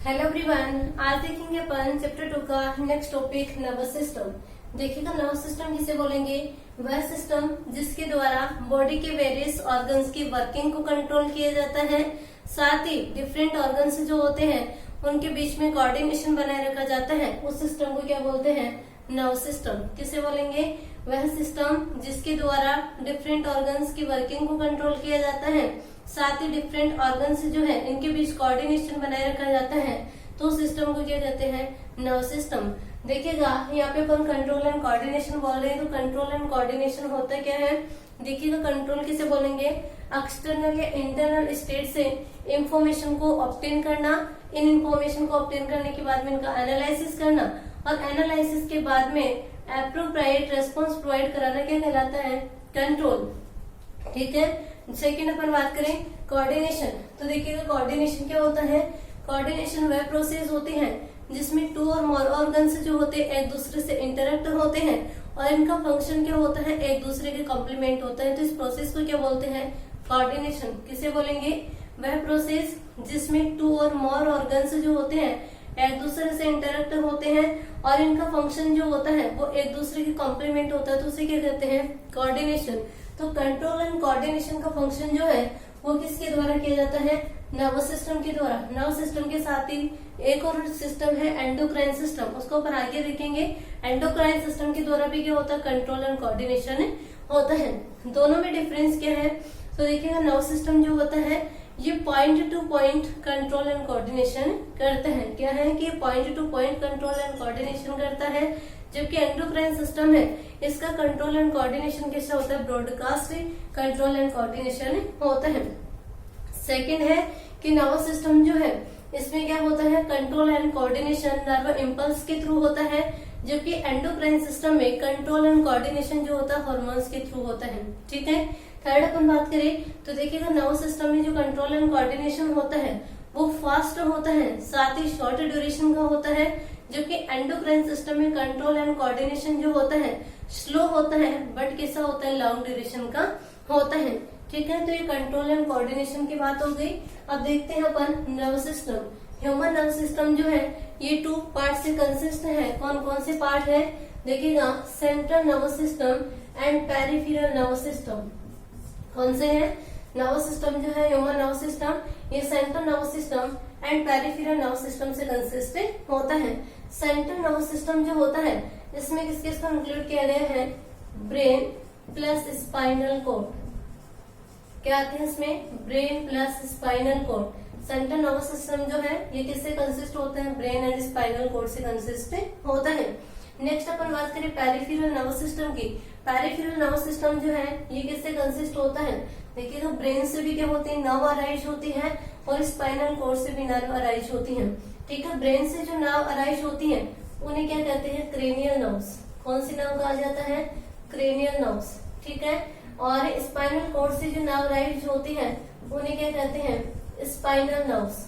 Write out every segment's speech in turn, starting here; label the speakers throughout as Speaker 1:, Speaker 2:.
Speaker 1: Hello everyone, आज देखेंगे अपन chapter 2 का नेक्स्ट टॉपिक नर्वस सिस्टम। देखिएगा नर्वस सिस्टम किसे बोलेंगे? वह सिस्टम जिसके द्वारा बॉडी के वेरियस ऑर्गन्स की वर्किंग को कंट्रोल किया जाता है, साथ ही डिफरेंट ऑर्गन्स जो होते हैं उनके बीच में कोऑर्डिनेशन बनाए रखा जाता है। उस सिस्टम को क्या बोलते हैं? Nervous system. किसे बोलेंगे? वह सिस्टम जिसके द्वारा डिफरेंट ऑर्गन्स की वर्किंग को कंट्रोल किया जाता है, साथ ही डिफरेंट ऑर्गन्स जो है इनके बीच कोऑर्डिनेशन बनाए रखा जाता है, तो सिस्टम को क्या कहते हैं? Nervous system. देखिएगा यहाँ पे अपन कंट्रोल एंड कोऑर्डिनेशन बोल रहे हैं, तो कंट्रोल एंड कोऑर्डिनेशन होता क्या है? देखिएगा कंट्रोल किसे बोलेंगे? एक्सटर्नल या इंटरनल स्टेट से इंफॉर्मेशन को ऑब्टेन करना, इन इंफॉर्मेशन को ऑब्टेन करने के बाद में इनका एनालिसिस करना और एनालिसिस के बाद में एप्रोप्रिएट रेस्पॉन्स प्रोवाइड कराना क्या कहलाता है? कंट्रोल। ठीक है। सेकेंड अपन बात करें कोऑर्डिनेशन, तो देखिएगा कोऑर्डिनेशन क्या होता है? कोऑर्डिनेशन वह प्रोसेस होती है जिसमें टू और मोर ऑर्गन्स जो होते हैं एक दूसरे से इंटरेक्ट होते हैं और इनका फंक्शन क्या होता है? एक दूसरे के कॉम्प्लीमेंट होता है। तो इस प्रोसेस को क्या बोलते हैं? कोऑर्डिनेशन। किसे बोलेंगे? वह प्रोसेस जिसमें टू और मोर ऑर्गन्स जो होते हैं एक दूसरे से इंटरेक्ट होते हैं और इनका फंक्शन जो होता है वो एक दूसरे के कॉम्प्लीमेंट होता है, तो उसे क्या कहते हैं? कोऑर्डिनेशन। तो कंट्रोल एंड कोऑर्डिनेशन का फंक्शन जो है वो किसके द्वारा किया जाता है? नर्वस सिस्टम के द्वारा। नर्वस सिस्टम के साथ ही एक और सिस्टम है एंडोक्राइन सिस्टम, उसको अपन आगे देखेंगे। एंडोक्राइन सिस्टम के द्वारा भी क्या होता है? कंट्रोल एंड कोऑर्डिनेशन होता है। दोनों में डिफरेंस क्या है? तो देखिएगा नर्वस सिस्टम जो होता है ये point two point control and coordination करता है। क्या है कि point two point control and coordination करता है, जबकि एंडोक्राइन सिस्टम है इसका कंट्रोल एंड कोऑर्डिनेशन कैसा होता है? ब्रॉडकास्ट कंट्रोल एंड कोऑर्डिनेशन होता है। सेकंड है कि नर्वस सिस्टम जो है इसमें क्या होता है? Control and coordination nerve impulse के थ्रू होता है, जबकि एंडोक्राइन सिस्टम में कंट्रोल एंड कोऑर्डिनेशन जो होता है हार्मोन्स के थ्रू होता है। ठीक है। थर्ड अपन बात करें तो देखिएगा नर्वस सिस्टम में जो कंट्रोल एंड कोऑर्डिनेशन होता है वो फास्ट होता है, साथ ही शॉर्ट ड्यूरेशन का होता है, जबकि एंडोक्राइन सिस्टम में कंट्रोल एंड कोऑर्डिनेशन जो होता है स्लो होता है, बट कैसा होता है? लॉन्ग ड्यूरेशन का होता है। ठीक है। तो ये कंट्रोल एंड कोऑर्डिनेशन की बात हो गई। अब देखते हैं अपन nervous system. Human nervous system जो है ये 2 पार्ट से कंसिस्ट है। कौन कौन से पार्ट है? देखिएगा central nervous system and peripheral nervous system. कौन से है? नर्वस सिस्टम जो है ह्यूमन नर्वस सिस्टम ये central nervous system and peripheral nervous system से कंसिस्ट होता है। सेंट्रल नर्वस सिस्टम जो होता है इसमें किसके इंक्लूड किया गया है? Brain plus spinal cord. क्या आते हैं इसमें? Brain plus spinal cord. Central nervous system जो है ये किससे कंसिस्ट होता है? ब्रेन एंड स्पाइनल कॉर्ड से कंसिस्ट होता है। नेक्स्ट अपन बात करें पेरिफेरल नर्वस सिस्टम की। पेरिफेरल नर्वस सिस्टम जो है ये किससे कंसिस्ट होता है? देखिएगा ब्रेन से भी क्या होती है? नर्व अराइज होती है और स्पाइनल कॉर्ड से भी नर्व अराइज होती है। ठीक है। ब्रेन से जो नर्व अराइज होती है उन्हें क्या कहते हैं? Cranial nerves. कौन सी नर्व कहा जाता है? Cranial nerves. ठीक है। और स्पाइनल कॉर्ड से जो नर्व अराइज होती है उन्हें क्या कहते हैं? Spinal nerves.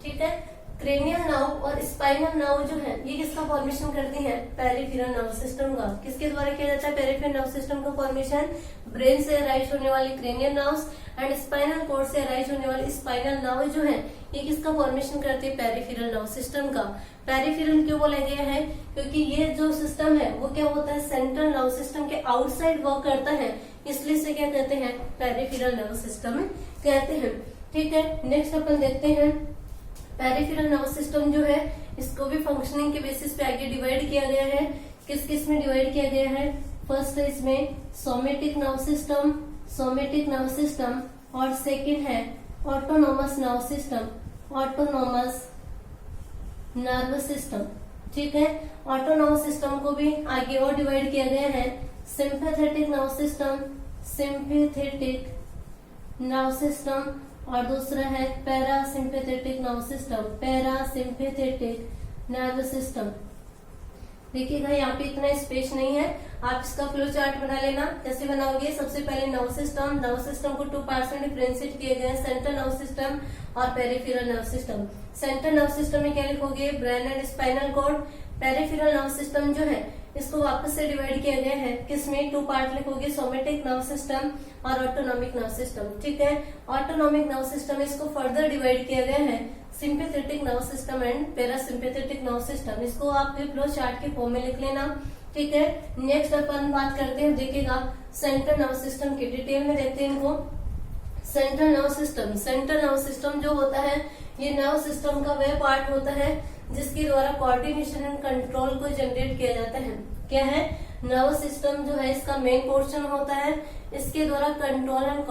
Speaker 1: ठीक है। क्रेनियल नर्व और स्पाइनल नर्व जो है ये किसका फॉर्मेशन करती है? पेरिफेरल नर्व सिस्टम का। किसके द्वारा किया जाता है पेरिफेरल नर्व सिस्टम का फॉर्मेशन? ब्रेन से अराइज होने वाली cranial nerves and spinal cord से अराइज होने वाली स्पाइनल नर्व जो है ये किसका फॉर्मेशन करती है? पेरिफेरल नर्व सिस्टम का। पेरिफेरल क्यों बोला गया है? क्योंकि ये जो सिस्टम है वो क्या होता है? सेंट्रल नर्व सिस्टम के आउटसाइड वर्क करता है, इसलिए से क्या कहते हैं? पेरिफेरल नर्व सिस्टम कहते हैं। ठीक है। नेक्स्ट अपन देखते हैं पेरिफेरल नर्वस सिस्टम जो है इसको भी फंक्शनिंग के बेसिस पे आगे डिवाइड किया गया है। किस किस में डिवाइड किया गया है? फर्स्ट है इसमें somatic nerve system, somatic nerve system, और सेकंड है autonomous nerve system, autonomous nerve system. ठीक है। ऑटोनोमस सिस्टम को भी आगे और डिवाइड किया गया है। Sympathetic nerve system, sympathetic nerve system, और दूसरा है parasympathetic nerve system, parasympathetic nerve system. देखिएगा यहाँ पे इतना स्पेस नहीं है, आप इसका फ्लो चार्ट बना लेना। कैसे बनाओगे? सबसे पहले नर्व सिस्टम को 2 पार्ट्स में डिफरेंशिएट किए गए हैं, सेंट्रल नर्व सिस्टम और peripheral nerve system. Central nerve system में क्या लिखोगे? Brain and spinal cord. Peripheral nerve system जो है इसको वापस से डिवाइड किया गया है, किसमें 2 पार्ट लिखोगे, सोमेटिक नर्व सिस्टम और ऑटोनॉमिक नर्व सिस्टम। ठीक है, ऑटोनॉमिक नर्व सिस्टम इसको फर्दर डिवाइड किया गया है sympathetic nerve system and parasympathetic nerve system. इसको आप फ्लो चार्ट के फॉर्म में लिख लेना। ठीक है, नेक्स्ट अपन बात करते हैं, देखिएगा सेंट्रल नर्व सिस्टम की डिटेल में देखते हैं इनको। सेंट्रल नर्व सिस्टम जो होता है, ये नर्व सिस्टम का वह पार्ट होता है जिसके द्वारा कोऑर्डिनेशन एंड कंट्रोल को जनरेट किया जाता है। क्या है, नर्व सिस्टम जो है इसका मेन पोर्शन होता है, इसके द्वारा कंट्रोल एंड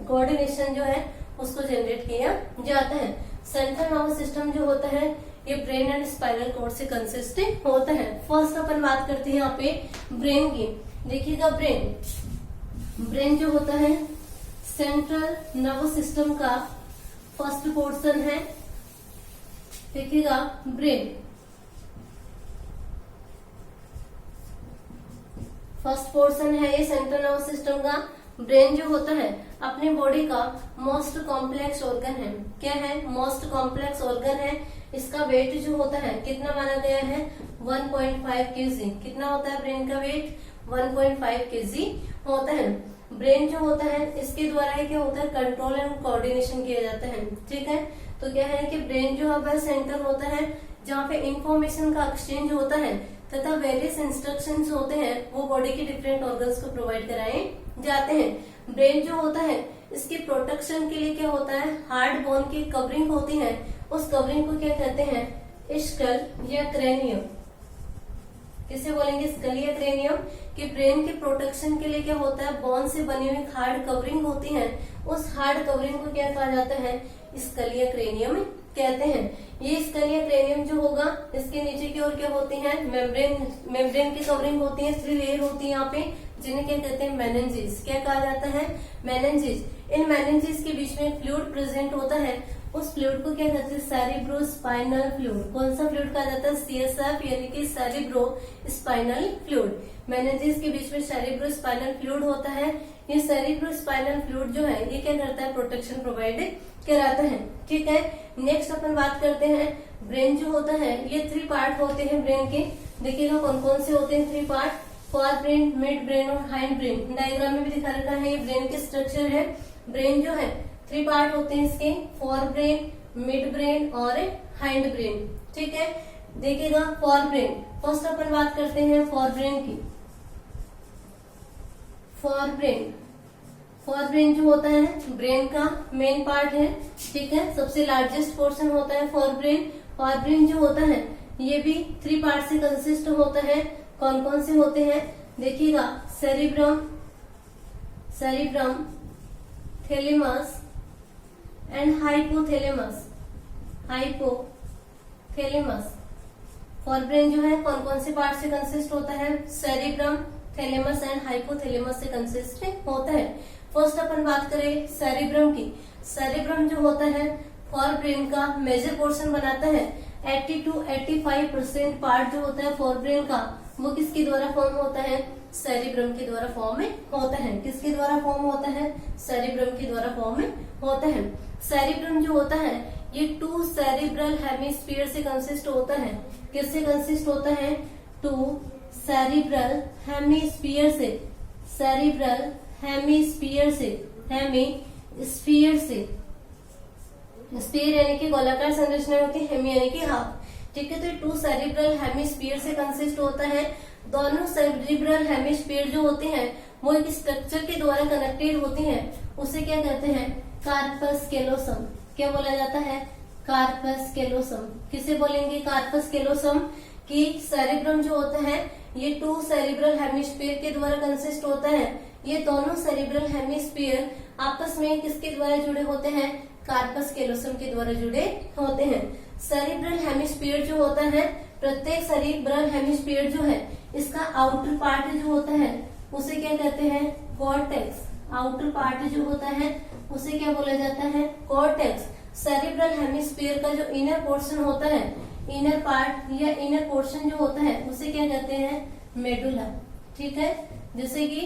Speaker 1: कोऑर्डिनेशन जो है उसको जनरेट किया जाता है। सेंट्रल नर्व सिस्टम जो होता है ये ब्रेन एंड स्पाइनल कॉर्ड से कंसिस्ट होता है। फर्स्ट अपन बात करते हैं यहाँ पे ब्रेन की। देखिएगा ब्रेन जो होता है सेंट्रल नर्व सिस्टम का फर्स्ट पोर्शन है। देखिएगा ब्रेन फर्स्ट पोर्शन है ये सेंट्रल नर्व सिस्टम का। ब्रेन जो होता है अपने बॉडी का मोस्ट कॉम्प्लेक्स ऑर्गन है। क्या है, मोस्ट कॉम्प्लेक्स ऑर्गन है। इसका वेट जो होता है कितना माना गया है, 1.5 kg। कितना होता है ब्रेन का वेट, 1.5 kg होता है। ब्रेन जो होता है इसके द्वारा क्या होता है, कंट्रोल एंड कोऑर्डिनेशन किया जाता है। ठीक है, तो क्या है कि ब्रेन जो है सेंटर होता है जहाँ पे इंफॉर्मेशन का एक्सचेंज होता है तथा वेरियस इंस्ट्रक्शंस होते हैं वो बॉडी के डिफरेंट ऑर्गन्स को प्रोवाइड कराए जाते हैं। ब्रेन जो होता है इसकी प्रोटेक्शन के लिए क्या होता है, हार्ड बोन की कवरिंग होती है, उस कवरिंग को क्या कहते हैं, स्कल या क्रेनियम। किसे बोलेंगे, स्कल या क्रेनियम। कि ब्रेन के प्रोटेक्शन के लिए क्या होता है, बोन से बनी हुई हार्ड कवरिंग होती है, उस हार्ड कवरिंग को क्या कहा जाता है, स्कल या क्रेनियम कहते हैं। ये स्कल या क्रेनियम जो होगा इसके नीचे की ओर क्या होती है, मेम्ब्रेन की कवरिंग होती है, 3 लेयर होती है यहाँ पे, जिन्हें क्या कहते हैं, मेनिंजेस। क्या कहा जाता है, मेनिंजेस। इन मेनिंजेस के बीच में फ्लूइड प्रेजेंट होता है, उस फ्लूइड को क्या कहते हैं, सेरिब्रोस्पाइनल फ्लूइड। कौन सा फ्लूइड कहा जाता है, CSF यानी कि सेरिब्रोस्पाइनल फ्लूइड। मेनिंजेस के बीच में सेरिब्रोस्पाइनल फ्लूइड होता है। ये सेरिब्रोस्पाइनल फ्लूइड जो है ये क्या करता है, प्रोटेक्शन प्रोवाइड कराता है। ठीक है, नेक्स्ट अपन बात करते हैं ब्रेन जो होता है ये 3 पार्ट होते हैं ब्रेन के। देखिएगा कौन कौन से होते हैं 3 part, fore brain, mid brain और हाइंड ब्रेन। डायग्राम में भी दिखा रखा है, ये ब्रेन के स्ट्रक्चर है। ब्रेन जो है 3 पार्ट होते हैं इसके, फोर ब्रेन, मिड ब्रेन और हाइंड ब्रेन। ठीक है, देखिएगा फोर ब्रेन। फर्स्ट अपन बात करते हैं फोर ब्रेन की। फोर ब्रेन जो होता है ब्रेन का मेन पार्ट है। ठीक है, सबसे लार्जेस्ट पोर्शन होता है फोर ब्रेन। फोर ब्रेन जो होता है ये भी 3 पार्ट से कंसिस्ट होता है। कौन कौन से होते हैं, देखिएगा cerebrum, thalamus and hypothalamus. Fore brain जो है कौन कौन से पार्ट से कंसिस्ट होता है, सेरिब्रम, थैलेमस एंड हाइपोथैलेमस से कंसिस्ट होता है। फर्स्ट अपन बात करें सेरिब्रम की। सेरिब्रम जो होता है फोर ब्रेन का मेजर पोर्शन बनाता है। 80 to 85% पार्ट जो होता है फोर ब्रेन का वो किसके द्वारा फॉर्म होता है, सेरिब्रम के द्वारा फॉर्म होता है। किसके द्वारा फॉर्म होता है, सेरिब्रम के द्वारा फॉर्म होता है। सेरिब्रम जो होता है ये 2 सेरिब्रल हेमिस्फीयर से कंसिस्ट होता है। किससे कंसिस्ट होता है, 2 सेरिब्रल हेमिस्फीयर से। स्फीयर यानी कि गोलाकार संरचना होती है, हेमी यानी कि हाफ। ठीक है, तो 2 सेरिब्रल हेमिस्फीयर से कंसिस्ट होता है। दोनों सेरिब्रल हेमिस्फीयर जो होते हैं वो एक स्ट्रक्चर के द्वारा कनेक्टेड होती हैं, उसे क्या कहते हैं, कार्पस कैलोसम। क्या बोला जाता है, कार्पस कैलोसम। किसे बोलेंगे, कार्पस कैलोसम। कि सेरिब्रम जो होता है ये 2 सेरिब्रल हेमिस्फीयर के द्वारा कंसिस्ट होता है। ये दोनों सेरिब्रल हेमिस्फीयर आपस में किसके द्वारा जुड़े होते हैं, कार्पस कैलोसम के द्वारा जुड़े होते हैं। सेरिब्रल हेमिस्फीयर जो होता है, प्रत्येक सेरिब्रल हेमिस्फीयर जो है इसका आउटर पार्ट जो होता है उसे क्या कहते हैं, कॉर्टेक्स। आउटर पार्ट जो होता है उसे क्या बोला जाता है, कॉर्टेक्स। सेरिब्रल हेमिस्फीयर का जो इनर पोर्शन होता है, इनर पार्ट या इनर पोर्शन जो होता है उसे क्या कहते हैं, मेडुला। ठीक है, जैसे कि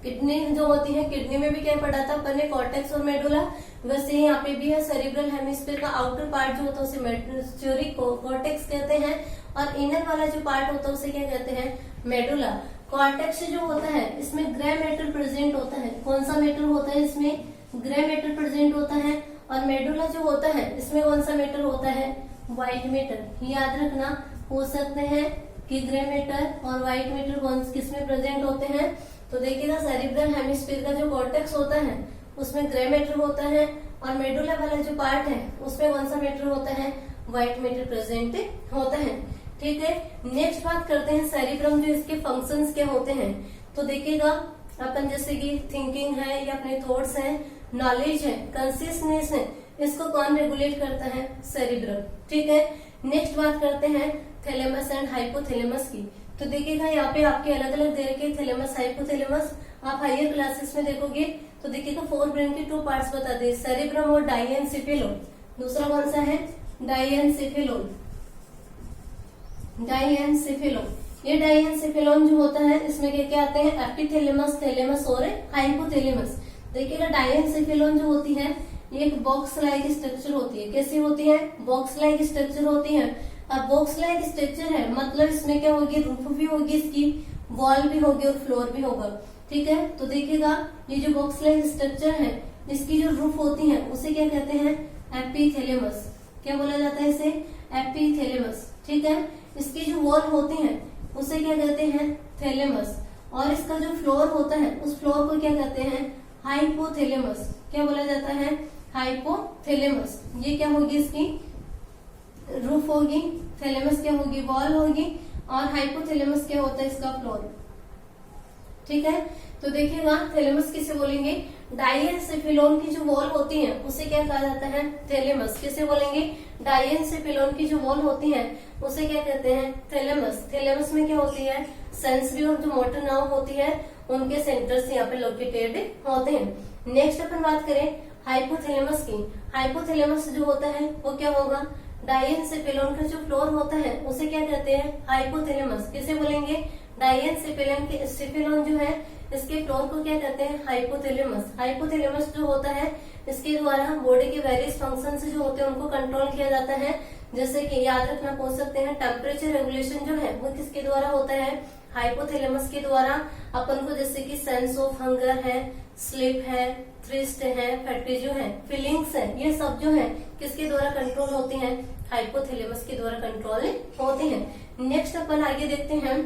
Speaker 1: किडनी जो होती है, किडनी में भी क्या पढ़ा था अपन ने, कॉर्टेक्स और मेडुला। वैसे ही यहाँ पे भी है सेरिब्रल हेमिस्फीयर का आउटर पार्ट जो होता है उसे मेडुलरी कॉर्टेक्स कहते हैं, और इनर वाला जो पार्ट होता है उसे क्या कहते हैं, मेडुला। कॉर्टेक्स जो होता है इसमें ग्रे मैटर प्रेजेंट होता है। कौन सा मैटर होता है, इसमें ग्रे मैटर प्रेजेंट होता है। और मेडुला जो होता है इसमें कौन सा मैटर होता है, व्हाइट मैटर। याद रखना, हो सकते हैं कि ग्रे मैटर और व्हाइट मैटर कौन किसमें प्रेजेंट होते हैं। तो देखिएगा सेरिब्रल हेमिस्फीयर का जो कॉर्टेक्स होता है उसमें ग्रे मैटर होता है, और मेडुला वाला जो पार्ट है उसमें कौन सा मैटर होता है, व्हाइट मैटर प्रेजेंट होता है। ठीक है, नेक्स्ट बात करते हैं सेरिब्रम, जो इसके फंक्शंस क्या होते हैं। तो देखिएगा अपन जैसे कि थिंकिंग है या अपने थॉट्स हैं, नॉलेज है, कॉन्शियसनेस है, इसको कौन रेगुलेट करता है, सेरिब्रम। ठीक है, नेक्स्ट बात करते हैं थैलेमस एंड हाइपोथैलेमस की। तो देखिएगा यहाँ पे आपके अलग अलग दे रखे थैलेमस हाइपोथैलेमस, आप हायर क्लासेस में देखोगे तो देखिएगा 4 ब्रेन के 2 पार्ट्स बता दे, सेरिब्रम और डाइएनसेफेलोन। दूसरा कौन सा है, डाइएनसेफेलोन। डाइएनसेफेलोन, ये डाइएनसेफेलोन जो होता है इसमें क्या क्या आते हैं, एपिथैलेमस, थैलेमस और हाइपोथैलेमस। देखिएगा डाइएनसेफेलोन जो होती है ये एक बॉक्स लाइक स्ट्रक्चर होती है। कैसी होती है, बॉक्स लाइक स्ट्रक्चर होती है। अब बॉक्स लाइक स्ट्रक्चर है मतलब इसमें क्या होगी, रूफ भी होगी इसकी, वॉल भी होगी और फ्लोर भी होगा। ठीक है, तो देखिएगा ये जो बॉक्स लाइक स्ट्रक्चर है इसकी जो रूफ होती है उसे क्या कहते हैं, एपिथैलेमस। क्या बोला जाता है इसे, एपिथैलेमस। ठीक है, इसकी जो वॉल होती है उसे क्या कहते हैं, थैलेमस। और इसका जो फ्लोर होता है उस फ्लोर को क्या कहते हैं, हाइपोथैलेमस। क्या बोला जाता है, हाइपोथैलेमस। ये क्या होगी, इसकी रूफ होगी, थैलेमस क्या होगी, वॉल होगी, और हाइपोथैलेमस क्या होता है, इसका फ्लोर। ठीक है, तो देखिएगा थैलेमस किसे बोलेंगे, डाइएनसेफेलोन की जो वॉल होती है उसे क्या कहा जाता है, थैलेमस। किसे बोलेंगे, डाइएनसेफेलोन की जो वॉल होती है उसे क्या कहते हैं, थैलेमस। थैलेमस में क्या होती है, सेंसरी और जो मोटर नर्व होती है उनके सेंटर्स यहाँ पे लोकेटेड होते हैं। नेक्स्ट अपन बात करें हाइपोथैलेमस की। हाइपोथैलेमस जो होता है वो क्या होगा, डाइएनसेफेलोन का जो फ्लोर होता है उसे क्या कहते हैं, हाइपोथैलेमस। किसे बोलेंगे, डाइएनसेफेलोन के सेफेलोन जो है इसके फ्लोर को क्या कहते हैं, हाइपोथैलेमस। हाइपोथैलेमस जो होता है इसके द्वारा बॉडी के वेरियस फंक्शंस जो होते हैं उनको कंट्रोल किया जाता है। जैसे कि याद रखना, पूछ सकते हैं टेम्परेचर रेगुलेशन जो है वो किसके द्वारा होता है, हाइपोथैलेमस के द्वारा। अपन को जैसे कि सेंस ऑफ हंगर है, स्लीप है, थ्रिस्ट है, फैटिग है, फीलिंग्स है, ये सब जो है किसके द्वारा कंट्रोल होती हैं, हाइपोथैलेमस के द्वारा कंट्रोल होती हैं। नेक्स्ट अपन आगे देखते हैं,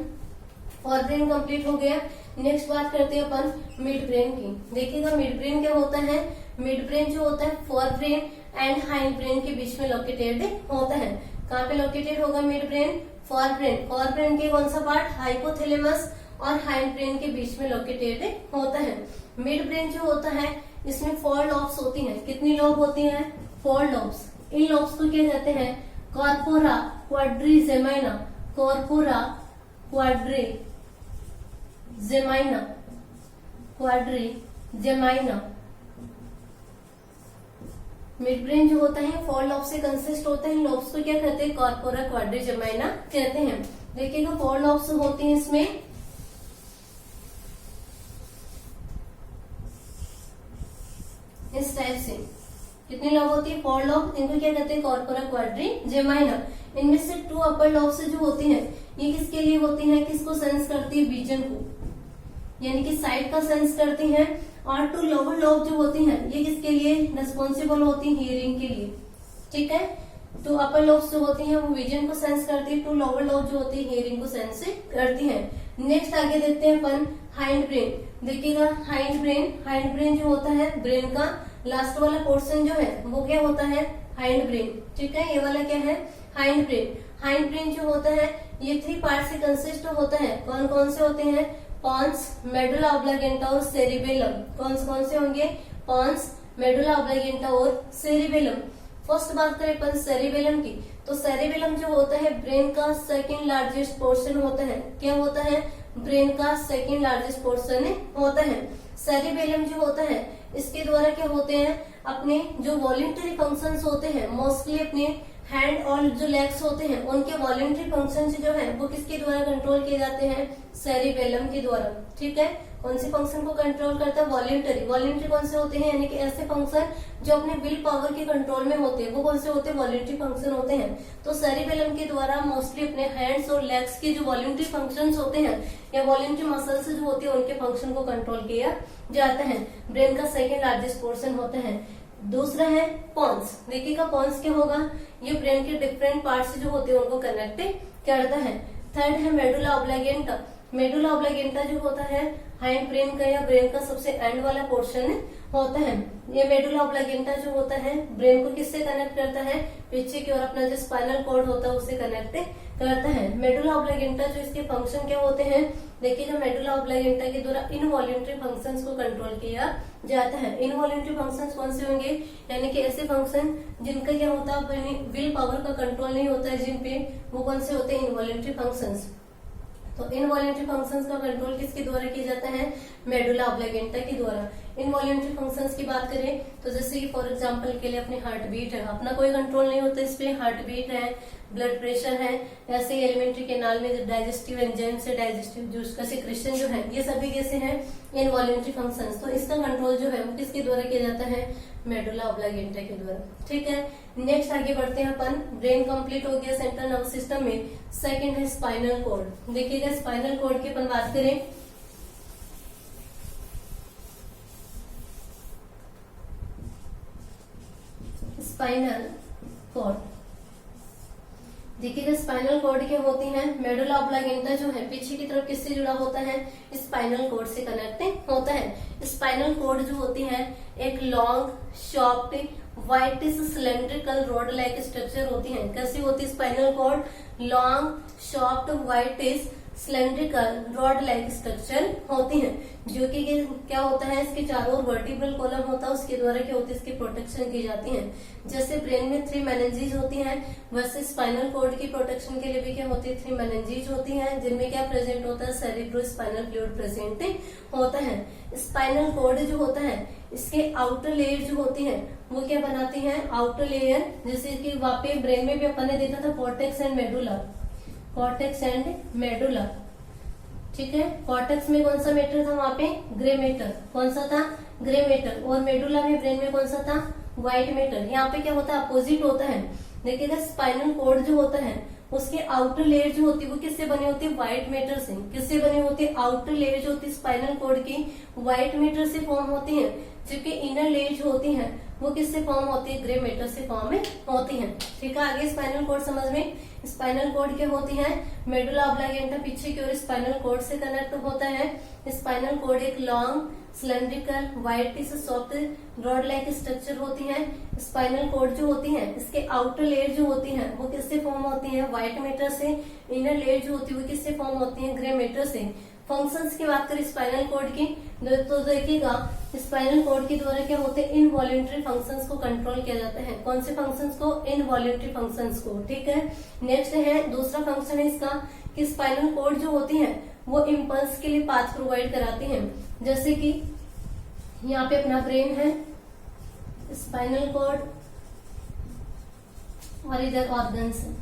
Speaker 1: फॉर ब्रेन कंप्लीट हो गया। नेक्स्ट बात करते हैं अपन मिड ब्रेन की। देखिएगा मिड ब्रेन क्या होता है, मिड ब्रेन जो होता है for brain and hind brain के बीच में लोकेटेड होता है। कहाँ पे लोकेटेड होगा mid brain, for brain. For brain के कौन सा पार्ट, हाइपोथैलेमस, और हाइंड ब्रेन के बीच में लोकेटेड होता है। मिड ब्रेन जो होता है इसमें 4 लॉब्स होती हैं। कितनी लॉब होती हैं, 4 लॉब्स। इन लॉब्स को क्या कहते हैं, कॉर्पोरा क्वाड्रिजेमाइना। कॉर्पोरा क्वाड्रिजेमाइना, क्वाड्रिजेमाइना। मिड ब्रेन जो होता है 4 लॉब से कंसिस्ट होते हैं। लॉब्स को क्या कहते हैं, कॉर्पोरा क्वाड्रिजेमाइना कहते हैं। देखिएगा 4 लॉब्स होती हैं इसमें। इस टाइप से कितनी लॉब होती है, 4 लॉब। इनको क्या कहते हैं, कॉर्पोरा क्वाड्रिजेमाइना। इनमें से 2 अपर लॉब से जो होती हैं ये किसके लिए होती हैं, किसको सेंस करती है, विजन को, यानी कि साइट का सेंस करती हैं। और 2 लोअर लॉब जो होती हैं ये किसके लिए रिस्पॉन्सिबल होती है, हियरिंग के लिए। ठीक है, 2 अपर लॉब्स जो होती हैं वो विजन को सेंस करती है, 2 लोअर लॉब जो होती है हियरिंग को सेंस करती है। नेक्स्ट आगे देखते हैं अपन हाइंड ब्रेन। देखिएगा हाइंड ब्रेन, हाइंड ब्रेन जो होता है ब्रेन का लास्ट वाला पोर्शन जो है वो क्या होता है, हाइंड ब्रेन। ठीक है, ये वाला क्या है, हाइंड ब्रेन। हाइंड ब्रेन जो होता है ये 3 पार्ट से कंसिस्ट होता है। कौन कौन से होते हैं, पॉन्स, मेडुला ऑब्लिगेंटा और सेरिबेलम। कौन से होंगे, पॉन्स, मेडुला ऑब्लिगेंटा और सेरिबेलम। फर्स्ट बात करें अपन सेरिबेलम की, तो सेरिबेलम जो होता है ब्रेन का सेकंड लार्जेस्ट पोर्शन होता है। क्या होता है, ब्रेन का सेकंड लार्जेस्ट पोर्शन होता है। सेरिबेलम जो होता है इसके द्वारा क्या होते हैं, अपने जो वॉलेंटरी फंक्शंस होते हैं मोस्टली अपने हैंड और जो लेग्स होते हैं उनके वॉलेंट्री फंक्शन जो है वो किसके द्वारा कंट्रोल किए जाते हैं, सेरिबेलम के द्वारा। ठीक है, कौन से फंक्शन को कंट्रोल करता है, वॉलेंटरी। वॉलेंटरी कौन से होते हैं, यानी कि ऐसे फंक्शन जो अपने विल पावर के कंट्रोल में होते हैं, वो कौन से होते हैं, वॉलेंटरी फंक्शन होते हैं। तो सेरिबेलम के द्वारा मोस्टली अपने हैंड्स और लेग्स के जो वॉलेंटरी फंक्शन होते हैं या वॉलेंटरी मसल्स जो होते हैं उनके फंक्शन को कंट्रोल किया जाता है। ब्रेन का सेकेंड लार्जेस्ट पोर्शन होता है। दूसरा है पॉन्स। देखिएगा पॉन्स क्या होगा, ये ब्रेन के डिफरेंट पार्ट्स जो होते हैं उनको कनेक्ट करता है। थर्ड है मेडुला ऑब्लिगेंटा। मेडुला ऑब्लिगेंटा जो होता है हाइंड ब्रेन का या ब्रेन का सबसे एंड वाला पोर्शन होता है। ये मेडुला ऑब्लिगेंटा जो होता है ब्रेन को किससे कनेक्ट करता है, पीछे की ओर अपना जो स्पाइनल कॉर्ड होता है उससे कनेक्ट करता है। मेडुला ऑब्लिगेंटा जो इसके फंक्शन क्या होते हैं, देखिएगा मेडुला ऑब्लिगेंटा के द्वारा इनवॉलेंट्री फंक्शंस को कंट्रोल किया जाता है। इनवॉलेंट्री फंक्शंस कौन से होंगे, यानी कि ऐसे फंक्शन जिनका क्या होता है विल पावर का कंट्रोल नहीं होता है जिन पे, वो कौन से होते हैं, इनवॉलेंट्री फंक्शंस। तो इनवॉलेंट्री फंक्शंस का कंट्रोल किसके द्वारा किया जाता है, मेडुला ऑब्लिगेंटा के द्वारा। इनवॉलेंट्री फंक्शंस की बात करें तो जैसे कि फॉर एग्जांपल के लिए अपनी हार्ट बीट है, अपना कोई कंट्रोल नहीं होता इस पे, हार्ट बीट है, ब्लड प्रेशर है, ऐसे ही एलिमेंट्री कैनाल में डाइजेस्टिव एंजाइम से डाइजेस्टिव जूस का सिक्रेशन जो है, ये सभी कैसे हैं, इनवॉलेंट्री फंक्शंस। तो इसका कंट्रोल जो है वो किसके द्वारा किया जाता है, मेडुला ऑब्लिगेंटा के द्वारा। ठीक है, नेक्स्ट आगे बढ़ते हैं अपन। ब्रेन कंप्लीट हो गया सेंट्रल नर्वस सिस्टम में। सेकंड है स्पाइनल कॉर्ड। देखिएगा स्पाइनल कॉर्ड की अपन बात करें स्पाइनल कॉर्ड, देखिएगा स्पाइनल कॉर्ड क्या होती है, मेडुला ऑब्लिगेंटा जो है पीछे की तरफ किससे जुड़ा होता है, स्पाइनल कॉर्ड से कनेक्ट होता है। स्पाइनल कॉर्ड जो होती है एक long short white cylindrical rod like structure होती है। कैसी होती है spinal cord, long short white cylindrical rod like structure होती है, जो कि क्या होता है, इसके चारों ओर वर्टिब्रल कॉलम होता है, उसके द्वारा क्या होती है, इसकी प्रोटेक्शन की जाती है। जैसे ब्रेन में 3 मेनिंजेस होती हैं, वैसे स्पाइनल कॉर्ड की प्रोटेक्शन के लिए भी क्या होती है, 3 मेनिंजेस होती हैं, जिनमें क्या प्रेजेंट होता है, सेरिब्रो स्पाइनल फ्लूइड प्रेजेंट होता है। स्पाइनल कॉर्ड जो होता है इसके आउटर लेयर जो होती है वो क्या बनाती है, आउटर लेयर, जैसे कि वहां पे ब्रेन में भी अपन ने देखा था cortex and medulla, cortex and medulla. ठीक है, कॉर्टेक्स में कौन सा मैटर था, वहां पे ग्रे मैटर, कौन सा था, ग्रे मैटर, और मेडुला में ब्रेन में कौन सा था, व्हाइट मैटर। यहाँ पे क्या होता है, अपोजिट होता है। देखिएगा स्पाइनल कॉर्ड जो होता है उसके आउटर लेयर जो होती है वो किससे बनी होती है, व्हाइट मैटर से। किससे बनी होती है, आउटर लेयर जो होती है स्पाइनल कॉर्ड की व्हाइट मैटर से फॉर्म होती है, जबकि इनर लेयर जो होती है वो किससे फॉर्म होती है, ग्रे मैटर से फॉर्म होती है। ठीक है, आगे स्पाइनल कॉर्ड समझ में। स्पाइनल कॉर्ड क्या होती है, मेडुला ऑब्लिगेंटा पीछे की ओर स्पाइनल कॉर्ड से कनेक्ट होता है। स्पाइनल कॉर्ड एक long cylindrical white soft rod like structure होती है। स्पाइनल कॉर्ड जो होती है इसके आउटर लेयर जो होती है वो किससे फॉर्म होती है, व्हाइट मैटर से। इनर लेयर जो होती है वो किससे फॉर्म होती है, ग्रे मैटर से। फंक्शंस की बात करें स्पाइनल कॉर्ड की तो देखिएगा स्पाइनल कॉर्ड के द्वारा क्या होते हैं, इनवॉलेंट्री फंक्शंस को कंट्रोल किया जाता है। कौन से फंक्शंस को, इनवॉलेंट्री फंक्शंस को। ठीक है, नेक्स्ट है दूसरा फंक्शन है इसका कि स्पाइनल कॉर्ड जो होती है वो इम्पल्स के लिए पाथ प्रोवाइड कराती है। जैसे कि यहाँ पे अपना ब्रेन है, स्पाइनल कॉर्ड और इधर ऑर्गन्स है,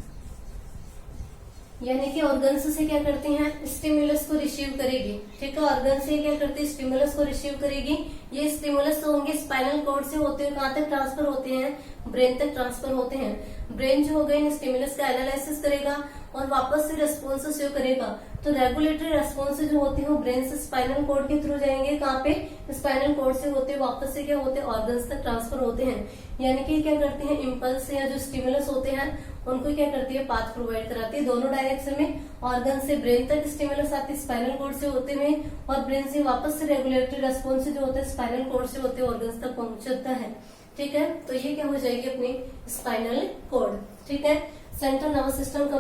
Speaker 1: यानी कि ऑर्गन्स से क्या करती हैं, स्टिमुलस को रिसीव करेगी। ठीक है, ऑर्गन से क्या करती है, स्टिमुलस को रिसीव करेगी। ये स्टिमुलस तो होंगे स्पाइनल कॉर्ड से होते हुए कहाँ तक ट्रांसफर होते हैं, ब्रेन तक ट्रांसफर होते हैं। ब्रेन जो होगा इन स्टिमुलस का एनालिसिस करेगा और वापस से रेस्पॉन्स शो करेगा। तो रेगुलेटरी रेस्पॉन्स जो होती है वो ब्रेन से स्पाइनल कॉर्ड के थ्रू जाएंगे, कहाँ पे, स्पाइनल कॉर्ड से होते वापस से क्या होते हैं, ऑर्गन्स तक ट्रांसफर होते हैं। यानी कि क्या करते हैं, इम्पल्स या जो स्टिमुलस होते हैं उनको क्या करती है, पाथ प्रोवाइड कराती है दोनों डायरेक्शन में। ऑर्गन से ब्रेन तक स्टिमुलस आती है स्पाइनल कॉर्ड से होते हुए, और ब्रेन से वापस से रेगुलेटरी रेस्पॉन्स जो होते हैं स्पाइनल कॉर्ड से होते ऑर्गन्स तक पहुंचता है। ठीक है, तो ये क्या हो जाएगी अपनी स्पाइनल कॉर्ड। ठीक है, सेंट्रल नर्वस सिस्टम का